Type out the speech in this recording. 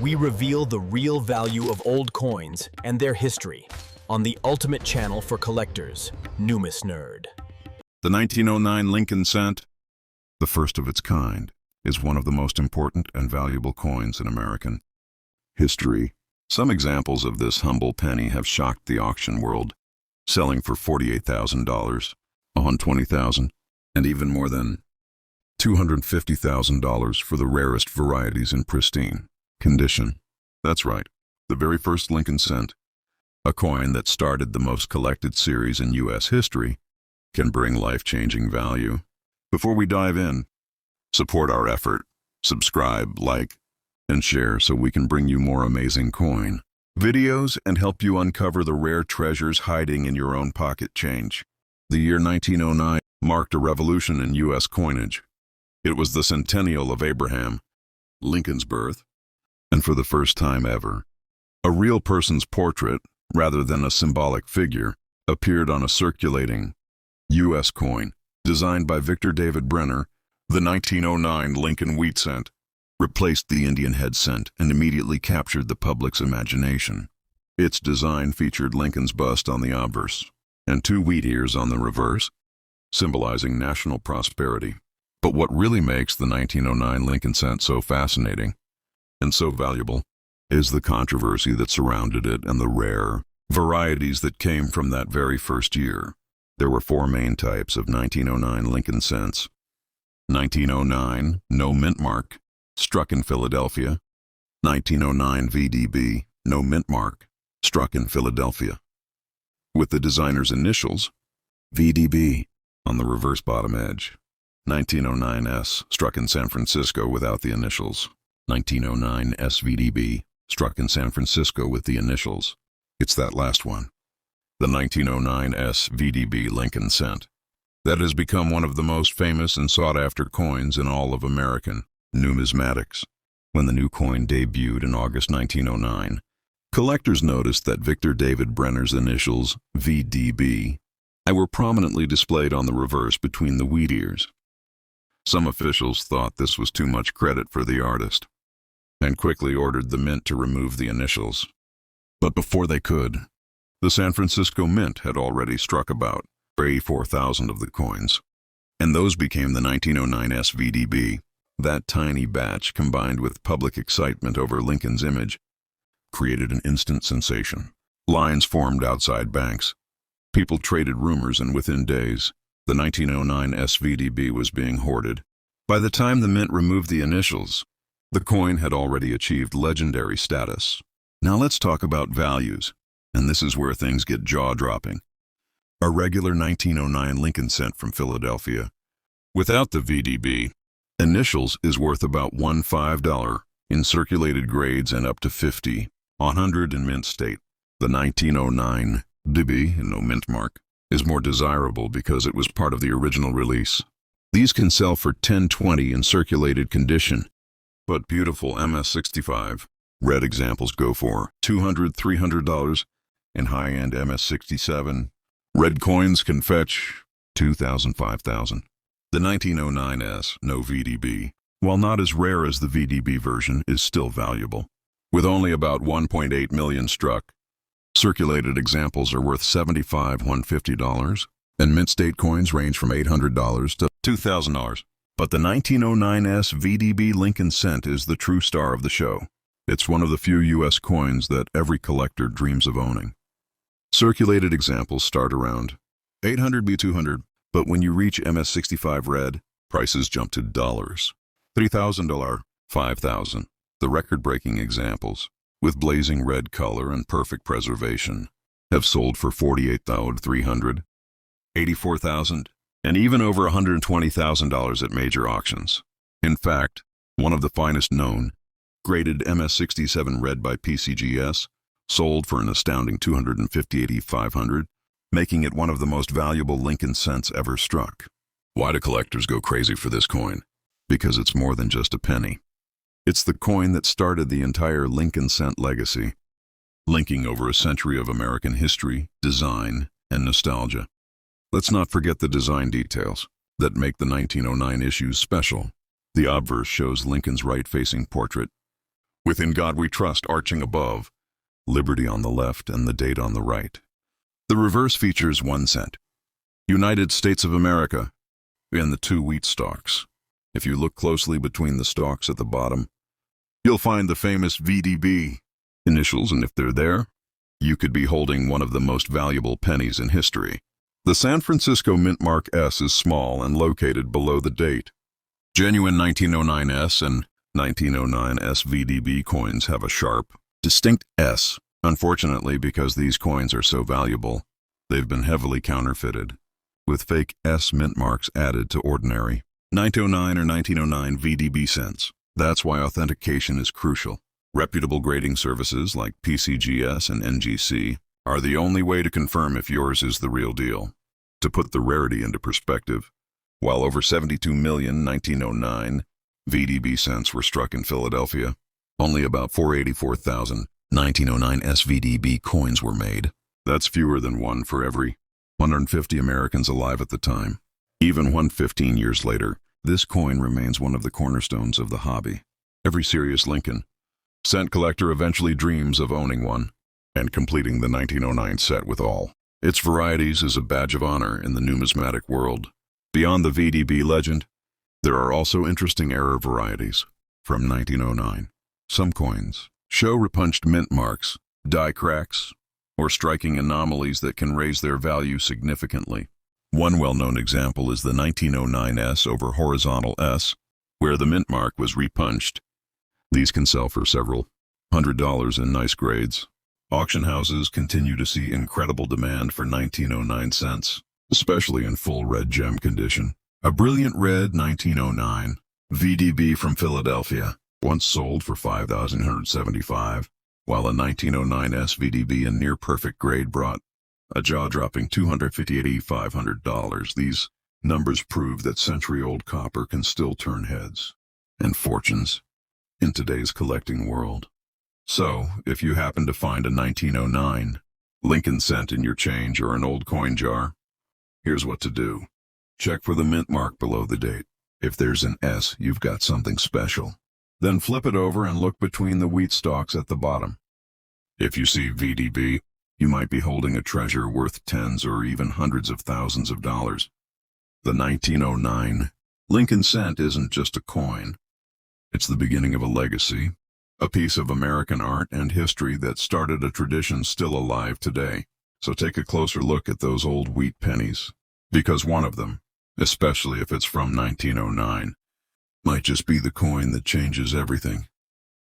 we reveal the real value of old coins and their history on the ultimate channel for collectors, Numis Nerd. The 1909 Lincoln cent, the first of its kind, is one of the most important and valuable coins in American history. Some examples of this humble penny have shocked the auction world, selling for $48,000, $120,000, and even more than $250,000 for the rarest varieties in pristine condition. That's right, the very first Lincoln cent, a coin that started the most collected series in U.S. history, can bring life-changing value. Before we dive in, support our effort, subscribe, like, and share so we can bring you more amazing coin videos and help you uncover the rare treasures hiding in your own pocket change. The year 1909 marked a revolution in U.S. coinage. It was the centennial of Abraham Lincoln's birth, and for the first time ever, a real person's portrait, rather than a symbolic figure, appeared on a circulating U.S. coin. Designed by Victor David Brenner, the 1909 Lincoln wheat cent replaced the Indian head cent and immediately captured the public's imagination. Its design featured Lincoln's bust on the obverse and 2 wheat ears on the reverse, symbolizing national prosperity. But what really makes the 1909 Lincoln cent so fascinating and so valuable is the controversy that surrounded it and the rare varieties that came from that very first year. There were 4 main types of 1909 Lincoln cents. 1909, no mint mark, struck in Philadelphia. 1909 VDB, no mint mark, struck in Philadelphia, with the designer's initials, VDB, on the reverse bottom edge. 1909S, struck in San Francisco without the initials. 1909 SVDB, struck in San Francisco with the initials. It's that last one, the 1909 SVDB Lincoln cent, that has become one of the most famous and sought-after coins in all of American numismatics. When the new coin debuted in August 1909, collectors noticed that Victor David Brenner's initials, VDB, were prominently displayed on the reverse between the wheat ears. Some officials thought this was too much credit for the artist, and quickly ordered the mint to remove the initials. But before they could, the San Francisco Mint had already struck about 84,000 of the coins, and those became the 1909 SVDB. That tiny batch, combined with public excitement over Lincoln's image, created an instant sensation. Lines formed outside banks. People traded rumors, and within days, the 1909 SVDB was being hoarded. By the time the mint removed the initials, the coin had already achieved legendary status. Now let's talk about values, and this is where things get jaw-dropping. A regular 1909 Lincoln cent from Philadelphia, without the VDB initials, is worth about $15 in circulated grades and up to $50, $100 in mint state. The 1909 DB, no mint mark, is more desirable because it was part of the original release. These can sell for $10-20 in circulated condition, but beautiful MS65 red examples go for $200-300, and high-end MS67 red coins can fetch $2,000-5,000. The 1909S, no VDB, while not as rare as the VDB version, is still valuable. With only about 1.8 million struck, circulated examples are worth $75-150, and mint state coins range from $800 to $2,000. But the 1909S VDB Lincoln cent is the true star of the show. It's one of the few U.S. coins that every collector dreams of owning. Circulated examples start around $800-200, but when you reach MS65 red, prices jump to dollars. $3,000, $5,000. The record-breaking examples, with blazing red color and perfect preservation, have sold for $48,300, $84,000, and even over $120,000 at major auctions. In fact, one of the finest known, graded MS67 red by PCGS, sold for an astounding $250,500, making it one of the most valuable Lincoln cents ever struck. Why do collectors go crazy for this coin? Because it's more than just a penny. It's the coin that started the entire Lincoln cent legacy, linking over a century of American history, design, and nostalgia. Let's not forget the design details that make the 1909 issues special. The obverse shows Lincoln's right-facing portrait, with "In God We Trust" arching above, liberty on the left, and the date on the right. The reverse features 1 cent, United States of America, and the 2 wheat stalks. If you look closely between the stalks at the bottom, you'll find the famous VDB initials, and if they're there, you could be holding one of the most valuable pennies in history. The San Francisco mint mark S is small and located below the date. Genuine 1909 S and 1909 S VDB coins have a sharp, distinct S. Unfortunately, because these coins are so valuable, they've been heavily counterfeited, with fake S mint marks added to ordinary 1909 or 1909 VDB cents. That's why authentication is crucial. Reputable grading services like PCGS and NGC are the only way to confirm if yours is the real deal. To put the rarity into perspective, while over 72 million 1909 VDB cents were struck in Philadelphia, only about 484,000 1909 SVDB coins were made. That's fewer than 1 for every 150 Americans alive at the time. Even 115 years later, this coin remains one of the cornerstones of the hobby. Every serious Lincoln cent collector eventually dreams of owning one and completing the 1909 set with all its varieties is a badge of honor in the numismatic world. Beyond the VDB legend, there are also interesting error varieties from 1909. Some coins show repunched mint marks, die cracks, or striking anomalies that can raise their value significantly. One well-known example is the 1909 S over horizontal S, where the mint mark was repunched. These can sell for several $100 in nice grades. Auction houses continue to see incredible demand for 1909 cents, especially in full red gem condition. A brilliant red 1909 VDB from Philadelphia once sold for $5,175, while a 1909 SVDB in near-perfect grade brought a jaw-dropping $258,500. These numbers prove that century-old copper can still turn heads and fortunes in today's collecting world. So, if you happen to find a 1909 Lincoln cent in your change or an old coin jar, here's what to do. Check for the mint mark below the date. If there's an S, you've got something special. Then flip it over and look between the wheat stalks at the bottom. If you see VDB, you might be holding a treasure worth tens or even hundreds of thousands of dollars. The 1909 Lincoln cent isn't just a coin. It's the beginning of a legacy, a piece of American art and history that started a tradition still alive today. So take a closer look at those old wheat pennies, because one of them, especially if it's from 1909, might just be the coin that changes everything.